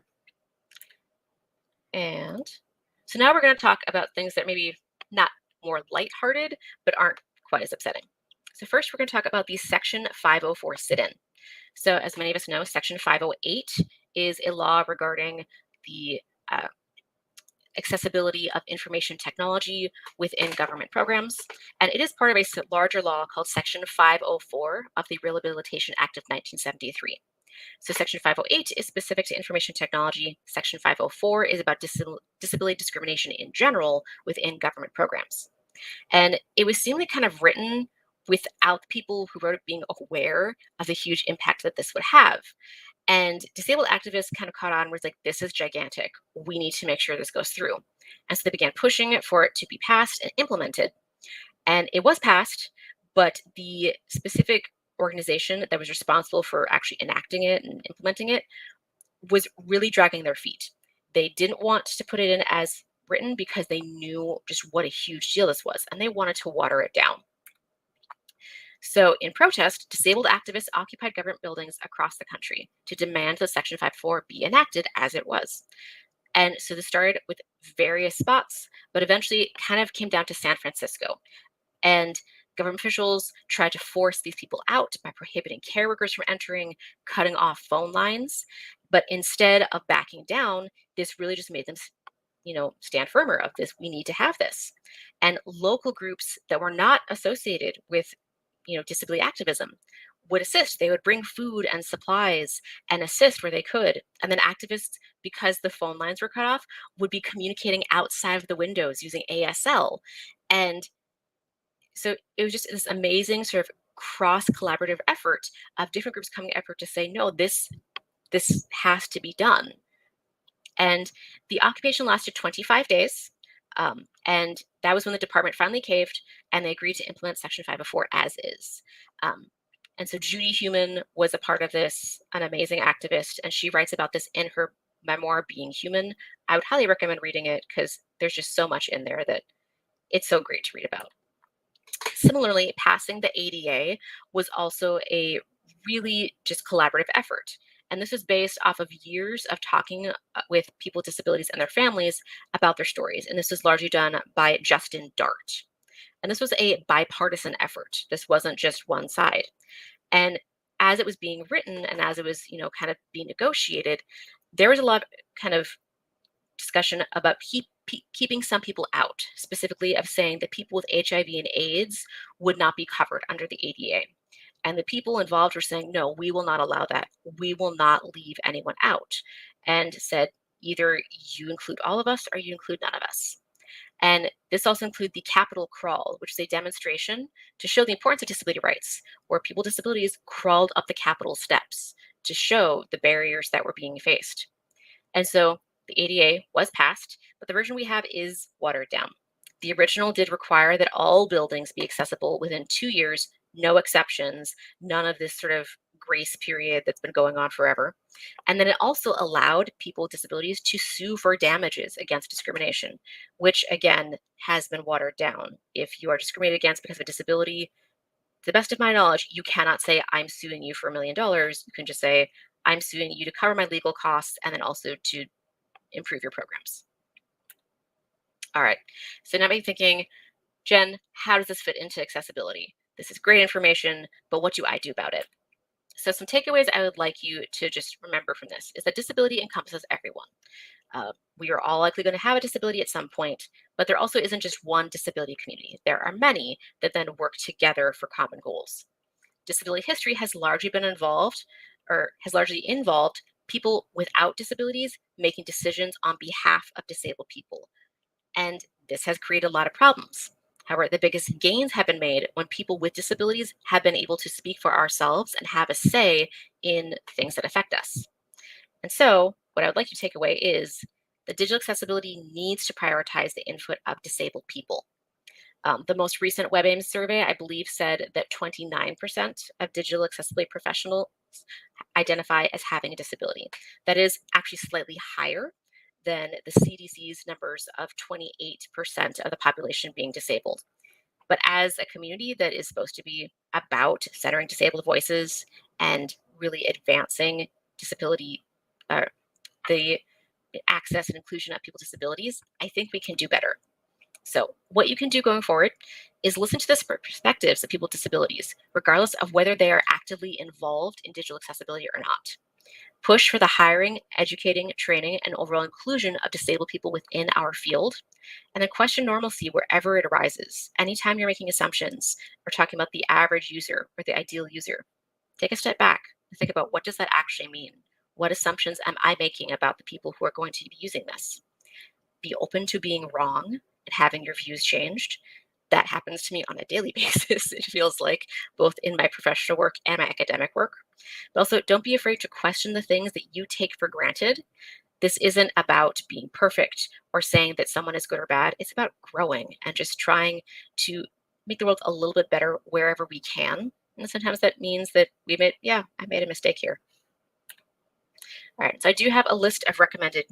And so now we're going to talk about things that maybe not more lighthearted, but aren't quite as upsetting. So first, we're going to talk about the Section 504 sit-in. So as many of us know, Section 508 is a law regarding the accessibility of information technology within government programs. And it is part of a larger law called Section 504 of the Rehabilitation Act of 1973. So Section 508 is specific to information technology. Section 504 is about disability discrimination in general within government programs. And it was seemingly kind of written without the people who wrote it being aware of the huge impact that this would have. And disabled activists kind of caught on and was like, this is gigantic. We need to make sure this goes through. And so they began pushing for it to be passed and implemented. And it was passed, but the specific organization that was responsible for actually enacting it and implementing it was really dragging their feet. They didn't want to put it in as written because they knew just what a huge deal this was, and they wanted to water it down. So in protest, disabled activists occupied government buildings across the country to demand that Section 504 be enacted as it was. And so this started with various spots, but eventually it kind of came down to San Francisco. And government officials tried to force these people out by prohibiting care workers from entering, cutting off phone lines. But instead of backing down, this really just made them, stand firmer of this. We need to have this. And local groups that were not associated with, disability activism would assist. They would bring food and supplies and assist where they could. And then activists, because the phone lines were cut off, would be communicating outside of the windows using ASL. And so it was just this amazing sort of cross collaborative effort of different groups coming effort to say, no, this has to be done. And the occupation lasted 25 days. And that was when the department finally caved and they agreed to implement Section 504 as is. And so Judy Heumann was a part of this, an amazing activist, and she writes about this in her memoir, Being Human. I would highly recommend reading it because there's just so much in there that it's so great to read about. Similarly, passing the ADA was also a really just collaborative effort. And this was based off of years of talking with people with disabilities and their families about their stories. And this was largely done by Justin Dart. And this was a bipartisan effort. This wasn't just one side. And as it was being written and as it was, kind of being negotiated, there was a lot of kind of discussion about keeping some people out, specifically of saying that people with HIV and AIDS would not be covered under the ADA. And the people involved were saying, no, we will not allow that. We will not leave anyone out. And said, either you include all of us or you include none of us. And this also included the Capitol Crawl, which is a demonstration to show the importance of disability rights, where people with disabilities crawled up the Capitol steps to show the barriers that were being faced. And so the ADA was passed, but the version we have is watered down. The original did require that all buildings be accessible within 2 years, no exceptions, none of this sort of grace period that's been going on forever. And then it also allowed people with disabilities to sue for damages against discrimination, which again has been watered down. If you are discriminated against because of a disability, to the best of my knowledge, you cannot say, I'm suing you for $1 million. You can just say, I'm suing you to cover my legal costs and then also to improve your programs. All right, so now I'm thinking, Jen, how does this fit into accessibility? This is great information, but what do I do about it? So some takeaways I would like you to just remember from this is that disability encompasses everyone. We are all likely going to have a disability at some point, but there also isn't just one disability community. There are many that then work together for common goals. Disability history has largely involved people without disabilities making decisions on behalf of disabled people. And this has created a lot of problems. However, the biggest gains have been made when people with disabilities have been able to speak for ourselves and have a say in things that affect us. And so what I would like you to take away is that digital accessibility needs to prioritize the input of disabled people. The most recent WebAIMS survey, I believe, said that 29% of digital accessibility identify as having a disability. That is actually slightly higher than the CDC's numbers of 28% of the population being disabled. But as a community that is supposed to be about centering disabled voices and really advancing disability, uh, the access and inclusion of people with disabilities, I think we can do better. So, what you can do going forward is listen to the perspectives of people with disabilities, regardless of whether they are actively involved in digital accessibility or not. Push for the hiring, educating, training, and overall inclusion of disabled people within our field. And then question normalcy wherever it arises. Anytime you're making assumptions or talking about the average user or the ideal user, take a step back and think about, what does that actually mean? What assumptions am I making about the people who are going to be using this? Be open to being wrong and having your views changed. That happens to me on a daily basis, it feels like, both in my professional work and my academic work. But also, don't be afraid to question the things that you take for granted. This isn't about being perfect or saying that someone is good or bad. It's about growing and just trying to make the world a little bit better wherever we can. And sometimes that means that I made a mistake here. All right, so I do have a list of recommended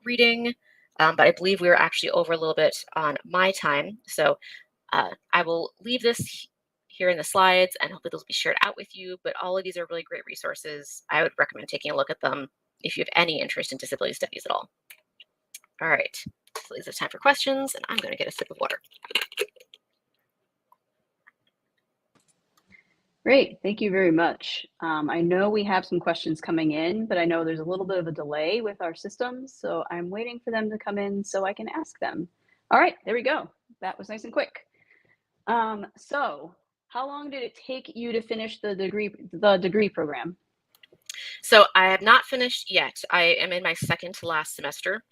reading, but I believe we were actually over a little bit on my time. So I will leave this here in the slides, and hopefully those will be shared out with you. But all of these are really great resources. I would recommend taking a look at them if you have any interest in disability studies at all. All right, so it's time for questions, and I'm going to get a sip of water. Great, thank you very much. I know we have some questions coming in, but I know there's a little bit of a delay with our systems, so I'm waiting for them to come in so I can ask them. All right, there we go. That was nice and quick. So how long did it take you to finish the degree program? So I have not finished yet. I am in my second to last semester,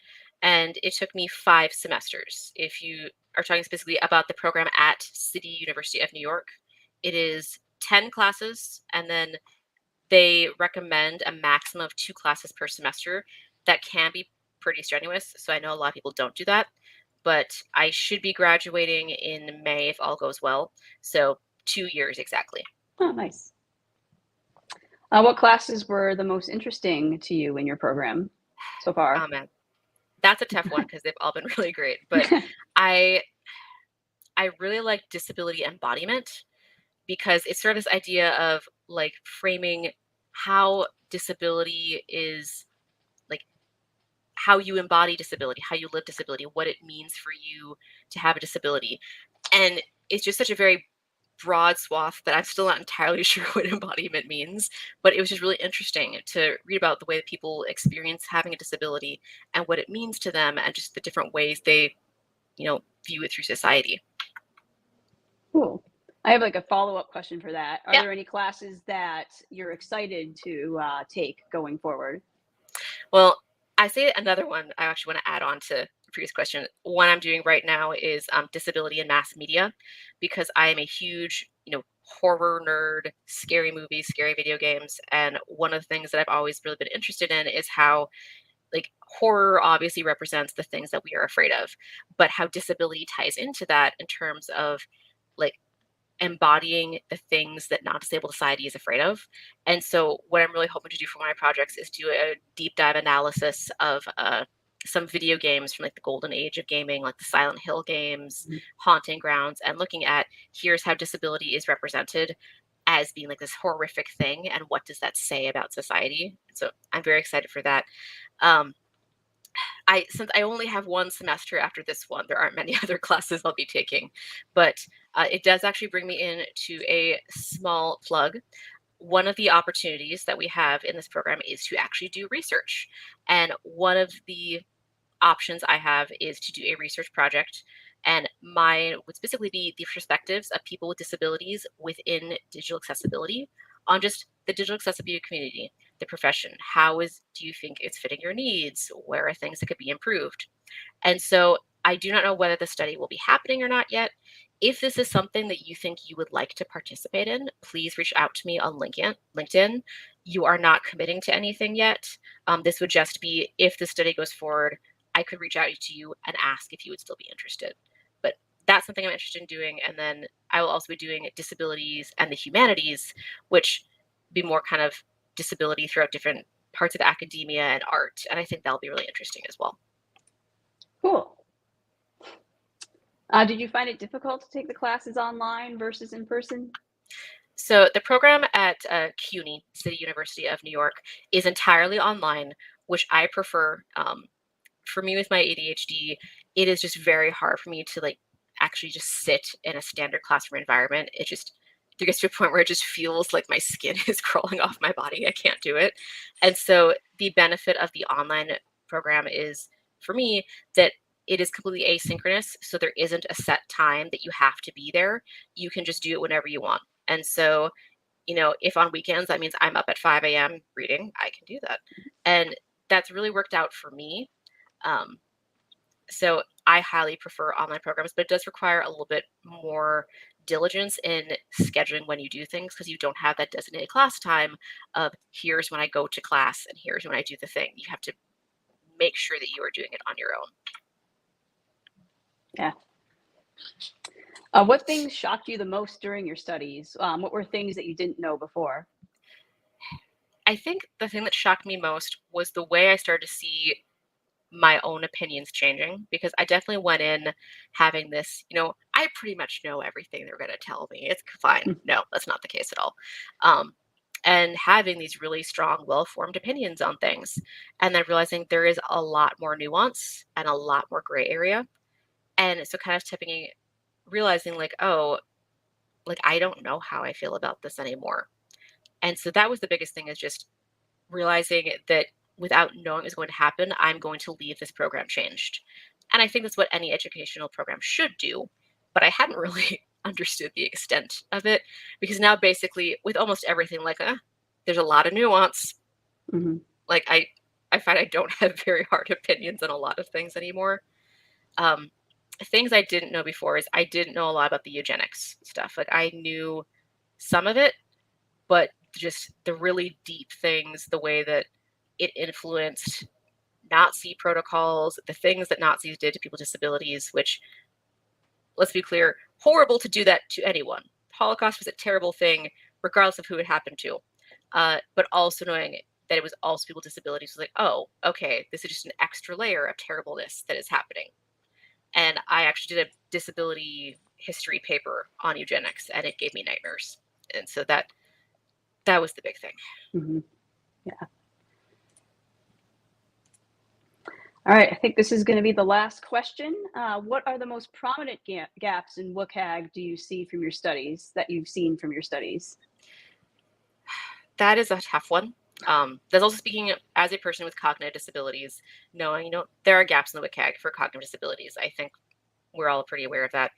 and it took me 5 semesters. If you are talking specifically about the program at City University of New York, it is 10 classes, and then they recommend a maximum of 2 classes per semester. That can be pretty strenuous, so I know a lot of people don't do that, but I should be graduating in May if all goes well. So 2 years exactly. Oh, nice. What classes were the most interesting to you in your program so far? Oh man, that's a tough one because they've all been really great. But I really like disability embodiment, because it's sort of this idea of like framing how disability is, like how you embody disability, how you live disability, what it means for you to have a disability. And it's just such a very broad swath that I'm still not entirely sure what embodiment means, but it was just really interesting to read about the way that people experience having a disability and what it means to them, and just the different ways they, view it through society. Cool. I have like a follow-up question for that. Are Yeah. there any classes that you're excited to take going forward? Well, I say another one I actually want to add on to the previous question. One I'm doing right now is disability in mass media, because I am a huge, horror nerd, scary movies, scary video games. And one of the things that I've always really been interested in is how, like, horror obviously represents the things that we are afraid of, but how disability ties into that in terms of, like, embodying the things that non-disabled society is afraid of. And so what I'm really hoping to do for my projects is do a deep dive analysis of some video games from like the golden age of gaming, like the Silent Hill games, Haunting Grounds, and looking at, here's how disability is represented as being like this horrific thing, and what does that say about society. So I'm very excited for that. Since I only have one semester after this one, there aren't many other classes I'll be taking, but it does actually bring me in to a small plug. One of the opportunities that we have in this program is to actually do research. And one of the options I have is to do a research project. And mine would specifically be the perspectives of people with disabilities within digital accessibility, on just the digital accessibility community, the profession. Do you think it's fitting your needs? Where are things that could be improved? And so I do not know whether the study will be happening or not yet. If this is something that you think you would like to participate in, please reach out to me on LinkedIn. You are not committing to anything yet. This would just be, if the study goes forward, I could reach out to you and ask if you would still be interested. But that's something I'm interested in doing. And then I will also be doing disabilities and the humanities, which be more kind of disability throughout different parts of academia and art. And I think that'll be really interesting as well. Cool. Did you find it difficult to take the classes online versus in person? So the program at CUNY, City University of New York, is entirely online, which I prefer. For me, with my ADHD, it is just very hard for me to like actually just sit in a standard classroom environment. It gets to a point where it just feels like my skin is crawling off my body. I can't do it. And so the benefit of the online program is, for me, that it is completely asynchronous. So there isn't a set time that you have to be there. You can just do it whenever you want. And so, if on weekends that means I'm up at 5 a.m. reading, I can do that. And that's really worked out for me. So I highly prefer online programs, but it does require a little bit more diligence in scheduling when you do things, because you don't have that designated class time of here's when I go to class and here's when I do the thing. You have to make sure that you are doing it on your own. Yeah. What things shocked you the most during your studies? What were things that you didn't know before? I think the thing that shocked me most was the way I started to see my own opinions changing, because I definitely went in having this, I pretty much know everything they're going to tell me. It's fine. No, that's not the case at all. And having these really strong, well-formed opinions on things, and then realizing there is a lot more nuance and a lot more gray area. And so kind of realizing like, oh, like I don't know how I feel about this anymore. And so that was the biggest thing, is just realizing that without knowing what's going to happen, I'm going to leave this program changed. And I think that's what any educational program should do. But I hadn't really understood the extent of it, because now basically with almost everything, like, there's a lot of nuance. Mm-hmm. Like I find I don't have very hard opinions on a lot of things anymore. Things I didn't know before is I didn't know a lot about the eugenics stuff. Like I knew some of it, but just the really deep things, the way that it influenced Nazi protocols, the things that Nazis did to people with disabilities, which, let's be clear, horrible to do that to anyone. Holocaust was a terrible thing, regardless of who it happened to. But also knowing that it was also people with disabilities was like, oh, okay, this is just an extra layer of terribleness that is happening. And I actually did a disability history paper on eugenics, and it gave me nightmares. And so that was the big thing. Mm-hmm. Yeah. All right, I think this is going to be the last question. What are the most prominent gaps in WCAG do you see from your studies, that you've seen from your studies? That is a tough one. That's also speaking as a person with cognitive disabilities, knowing, there are gaps in the WCAG for cognitive disabilities. I think we're all pretty aware of that.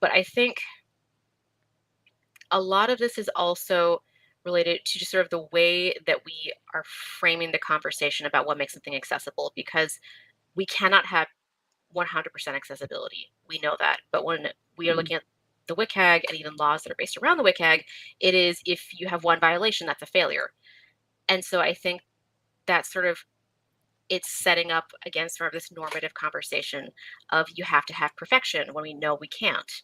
But I think a lot of this is also related to just sort of the way that we are framing the conversation about what makes something accessible, because we cannot have 100% accessibility. We know that. But when we are looking at the WCAG and even laws that are based around the WCAG, it is, if you have one violation, that's a failure. And so I think that's sort of, it's setting up against sort of this normative conversation of you have to have perfection when we know we can't.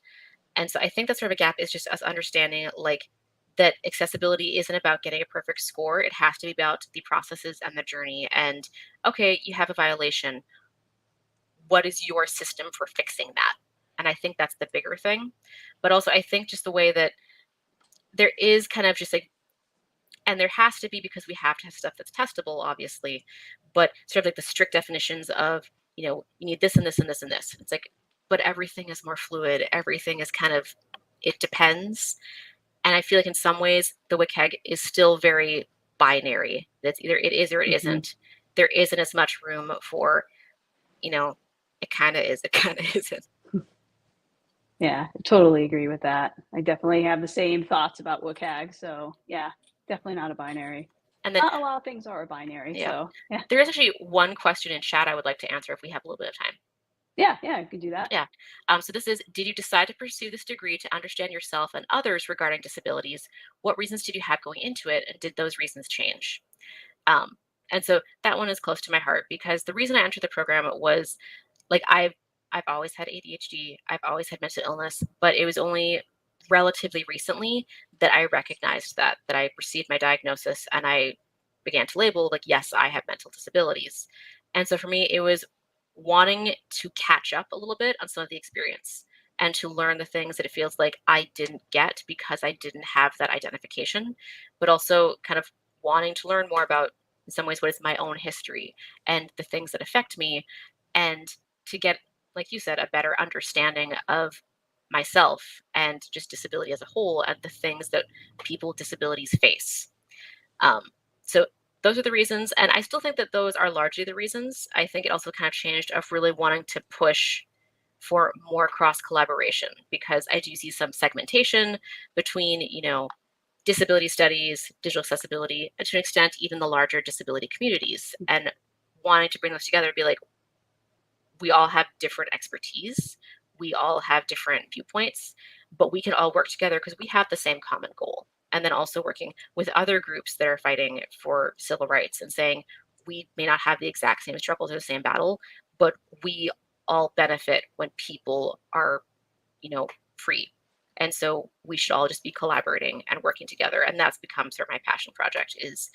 And so I think that sort of a gap is just us understanding like that accessibility isn't about getting a perfect score. It has to be about the processes and the journey. And okay, you have a violation. What is your system for fixing that? And I think that's the bigger thing. But also I think just the way that there is kind of just like, and there has to be, because we have to have stuff that's testable, obviously, but sort of like the strict definitions of, you need this and this and this and this. It's like, but everything is more fluid. Everything is kind of, it depends. And I feel like in some ways the WCAG is still very binary. That's either it is or it isn't. There isn't as much room for, it kind of is, it kind of isn't. Yeah, I totally agree with that. I definitely have the same thoughts about WCAG. So yeah, definitely not a binary. And then, A lot of things are a binary. yeah, So yeah. there is actually one question in chat I would like to answer if we have a little bit of time. Yeah, I could do that. Yeah. So this is, did you decide to pursue this degree to understand yourself and others regarding disabilities? What reasons did you have going into it? And did those reasons change? And so that one is close to my heart, because the reason I entered the program was like, I've always had ADHD. I've always had mental illness, but it was only relatively recently that I recognized that I received my diagnosis, and I began to label, like, yes, I have mental disabilities. And so for me, it was wanting to catch up a little bit on some of the experience and to learn the things that it feels like I didn't get because I didn't have that identification, but also kind of wanting to learn more about, in some ways, what is my own history and the things that affect me, and to get, like you said, a better understanding of myself and just disability as a whole and the things that people with disabilities face. Um, so those are the reasons, and I still think that those are largely the reasons. I think it also kind of changed of really wanting to push for more cross collaboration, because I do see some segmentation between, disability studies, digital accessibility, and to an extent, even the larger disability communities, and wanting to bring those together and be like, we all have different expertise, we all have different viewpoints, but we can all work together because we have the same common goal. And then also working with other groups that are fighting for civil rights and saying, we may not have the exact same struggles or the same battle, but we all benefit when people are, free. And so we should all just be collaborating and working together. And that's become sort of my passion project, is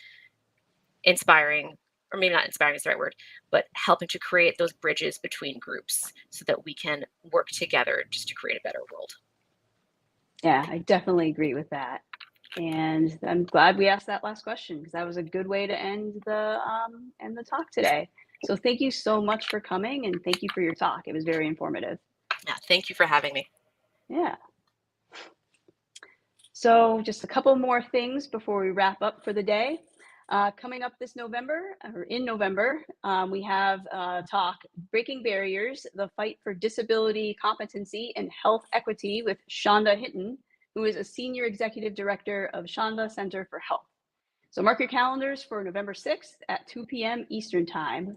inspiring, or maybe not inspiring is the right word, but helping to create those bridges between groups so that we can work together just to create a better world. Yeah, I definitely agree with that. And I'm glad we asked that last question, because that was a good way to end the talk today. So thank you so much for coming, and thank you for your talk. It was very informative. Yeah, thank you for having me. Yeah. So just a couple more things before we wrap up for the day. Coming up this November, or in November, we have a talk, Breaking Barriers, the Fight for Disability Competency and Health Equity, with Shonda Hinton, who is a Senior Executive Director of Shonda Center for Health. So mark your calendars for November 6th at 2 p.m. Eastern Time.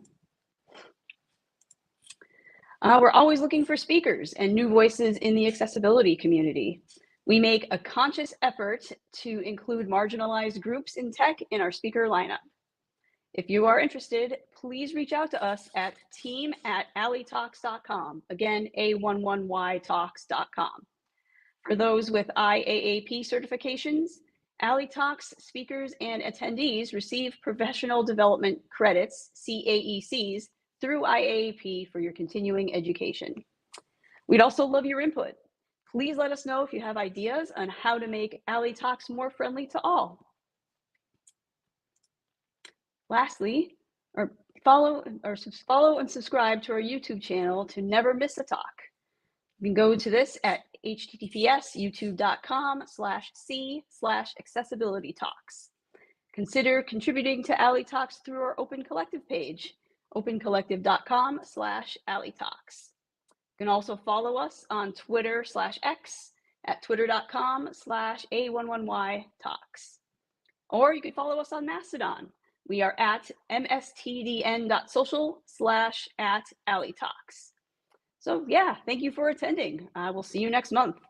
We're always looking for speakers and new voices in the accessibility community. We make a conscious effort to include marginalized groups in tech in our speaker lineup. If you are interested, please reach out to us at team@alitalks.com. Again, A11ytalks.com. For those with IAAP certifications, Ali Talks speakers and attendees receive professional development credits, CAECs, through IAAP for your continuing education. We'd also love your input. Please let us know if you have ideas on how to make Ali Talks more friendly to all. Lastly, follow and subscribe to our YouTube channel to never miss a talk. You can go to this at https://youtube.com/c/accessibility-talks. Consider contributing to Ali Talks through our Open Collective page, opencollective.com/alitalks. You can also follow us on Twitter/X at twitter.com/A11ytalks. Or you can follow us on Mastodon. We are at mstdn.social/@alitalks. So yeah, thank you for attending. We'll see you next month.